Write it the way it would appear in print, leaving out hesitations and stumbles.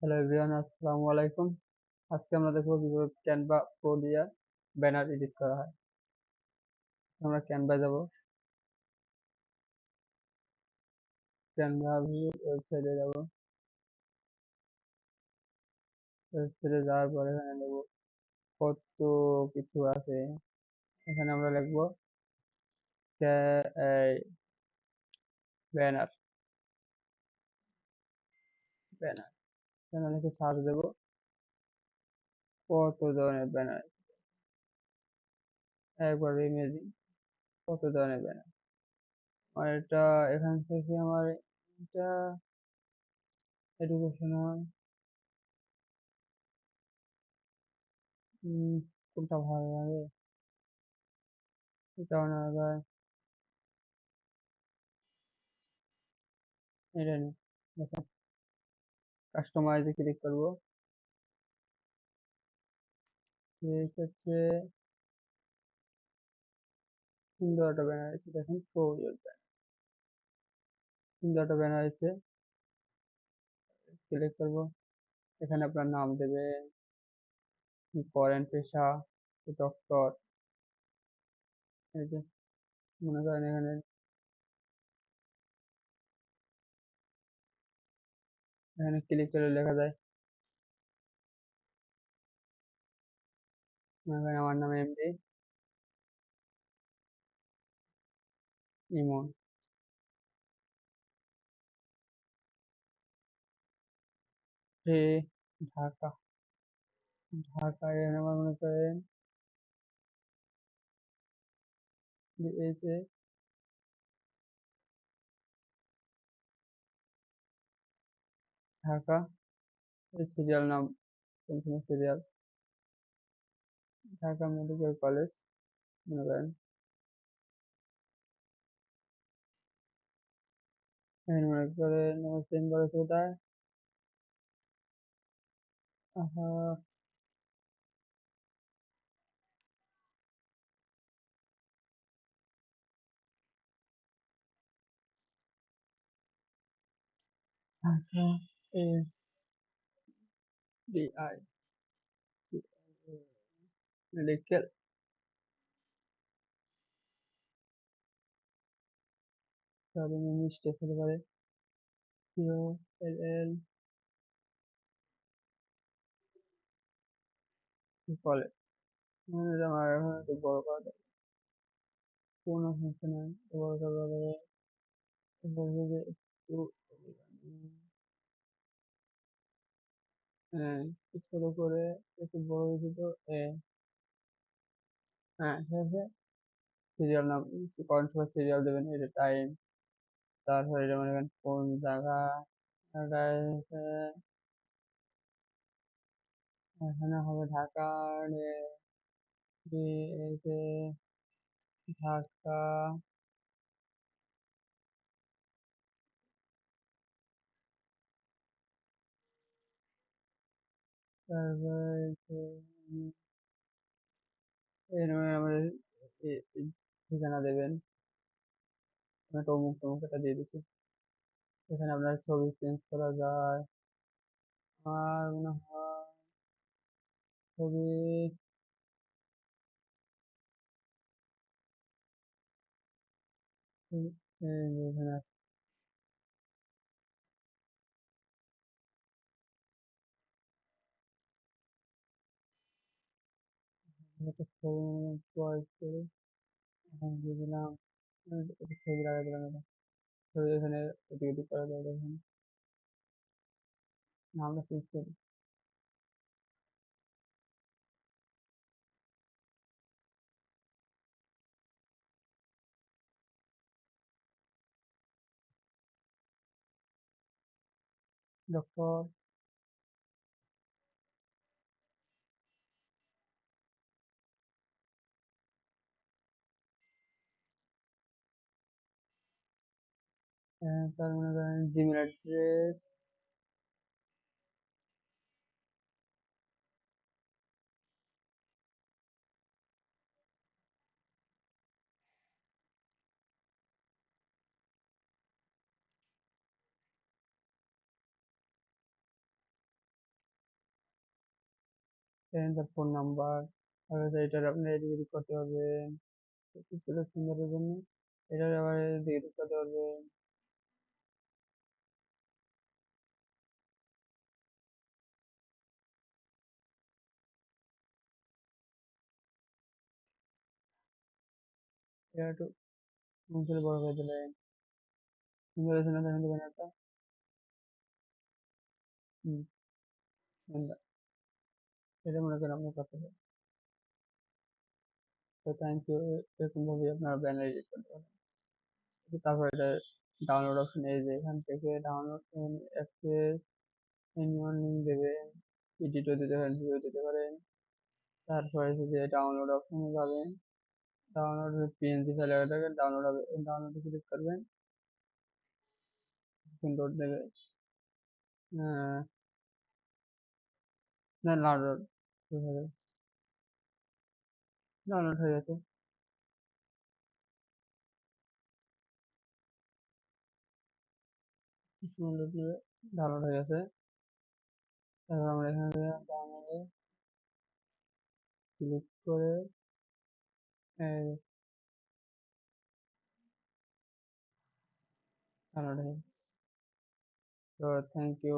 Hello everyone, আসসালামু আলাইকুম। আজকে আমরা দেখবো কিভাবে ক্যানভা প্রো দিয়ে ব্যানার এডিট করা হয়। আমরা ক্যানভায় যাব, ক্যানভা ওয়েবসাইটে যাব। ওয়েবসাইটে যাওয়ার পরে এখানে দেখবো কত কিছু আছে। এখানে আমরা লিখবো ব্যানার ব্যানার এখানে লিখে সার্চ দেবো। কত ধরনের ব্যানার, একবার ইমেজিং কত ধরনের ব্যানার। আর এটা এখান থেকে আমার এটা এডুকেশনাল, কোনটা ভালো লাগে এটাও নেওয়া যায়, এটা নিই। দেখেন, কাস্টমাইজে ক্লিক করবো। ঠিক আছে, সুন্দর একটা ব্যানার আছে, দেখেন প্রয়োজন। সুন্দর একটা ব্যানার আছে, সিলেক্ট করবো। এখানে আপনার নাম দেবেন, কি করেন পেশা, ডক্টর। এই যে মনে করেন এখানে এখানে ক্লিক করে লেখা যায়, মনে করেন আমার নাম এমডি ইমন। সে ঢাকা, ঢাকায় এখানে আমার মনে করেন যে এই যে ঢাকা, এই সিরিয়াল নাম, কোন সিরিয়াল, ঢাকা মেডিকেল কলেজ মনে করেন। এখানে মনে করেন আমার চেম্বার আছে কোথায়, আহা, Dhaka A D I medical. তাহলে মিস্টেক হতে পারে, জিরো এল এল কলেজ। এটা আমার এখন একটু বড় করা দরকার, কোনো সমস্যা নাই, বড় করা দরকার। বলবো যে একটু হ্যাঁ, একটু ছোট করে, একটু বড় হয়েছে তো হ্যাঁ ঠিক আছে। সিরিয়াল নাম, কোন সময় সিরিয়াল দেবেন, এটা টাইম, তারপরে এটা মনে করেন কোন জায়গা, এটা এখানে হবে ঢাকার এই যে ঢাকা, তারপরে এই যে, এরকম আমাদের ঠিকানা দেবেন। আমি তো অমুক তমুক এটা দিয়ে দিচ্ছি। এখানে আপনার ছবি চেঞ্জ করা যায়, আর মনে হয় ছবি এই যে এখানে আছে, একটা ছবি চয়েস করে এখানে দিয়ে দিলাম, একটা ছবি লাগাই দিলাম। এটা ছবি এখানে এদিক এদিক করা যায়, দেখেন নামটা চেঞ্জ করি। ডক্টর, তার মনে করেন জিমেল অ্যাড্রেস, তার ফোন নাম্বার, তারপরে এটার আপনি এডিট করতে পারবেন পিক্সেলের সুন্দরের জন্য। এটার আবার এডিট করতে পারবেন। এটা একটু মুখে বড় করে দিলেন, সুন্দর হয়েছে না দেখেন তো ব্যানারটা? হুম, সুন্দর। এটা মনে করেন আপনি করতে পারেন। তো থ্যাংক ইউ। এরকম ভাবে আপনার ব্যানার এডিট করতে পারেন। তারপর এটা ডাউনলোড অপশন, এই যে এখান থেকে ডাউনলোড অ্যাক্সেস এনিওয়ান লিঙ্ক দেবেন, এডিটও দিতে পারেন, ভিডিও দিতে পারেন। তারপরে যে ডাউনলোড অপশনে যাবেন, ডাউনলোড পিএনজি ফাইল থাকে, ডাউনলোড হবে, ডাউনলোডে ক্লিক করবেন, লোড দেবে। আহ, না, ডাউনলোড ডাউনলোড হয়ে গেছে। ডাউনলোড হয়ে গেছে। তারপর আমরা এখানে ডাউনলোডে ক্লিক করে ডাউনলোড হয়ে গেছে। তো থ্যাংক ইউ।